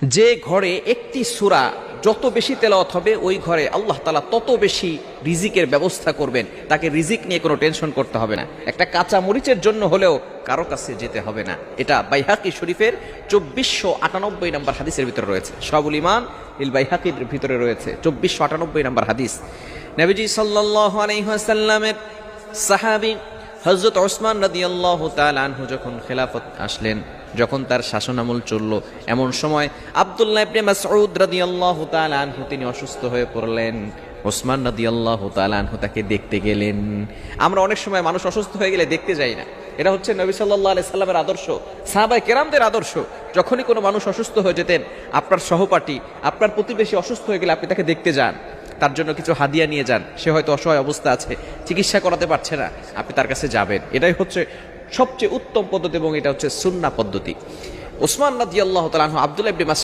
যে ঘরে একটি সূরা যত বেশি তেলাওয়াত হবে ওই ঘরে আল্লাহ তাআলা তত বেশি রিজিকের ব্যবস্থা করবেন। তাকে রিজিক নিয়ে কোনো টেনশন করতে হবে না। একটা কাঁচা মরিচের জন্য হলেও কারো কাছে যেতে হবে না। এটা বাইহাকি শরীফের 2498 নম্বর হাদিসের ভিতরে রয়েছে। শাহুল ঈমান ইল বাইহাকির ভিতরে রয়েছে 2498 নম্বর হাদিস। নবীজি সাল্লাল্লাহু আলাইহি ওয়াসাল্লামের সাহাবী হযরত ওসমান রাদিয়াল্লাহু তাআলা আনহু যখন খেলাফত আসলেন, যখন তার শাসনামল চলল, এমন সময় আব্দুল্লাহ ইবনে মাসউদ রাদিয়াল্লাহু তাআলা আনহু তিনি অসুস্থ হয়ে পড়লেন। ওসমান রাদিয়াল্লাহু তাআলা আনহু তাকে দেখতে গেলেন। আমরা অনেক সময় মানুষ অসুস্থ হয়ে গেলে দেখতে যাই না। এটা হচ্ছে নবী সাল্লাল্লাহু আলাইহি সাল্লামের আদর্শ, সাহাবায়ে কেরামদের আদর্শ। যখনই কোনো মানুষ অসুস্থ হয়ে যেতেন, আপনার সহপাঠী, আপনার প্রতিবেশী অসুস্থ হয়ে গেলে আপনি তাকে দেখতে যান, তার জন্য কিছু হাদিয়া নিয়ে যান। সে হয়তো অসহায় অবস্থা আছে, চিকিৎসা করাতে পারছে না, আপনি তার কাছে যাবেন। এটাই হচ্ছে সবচেয়ে উত্তম পদ্ধতি এবং এটা হচ্ছে সুন্নাহ পদ্ধতি। ওসমান রাদিয়াল্লাহু তাআলা আনহু আব্দুল্লাহ ইবনে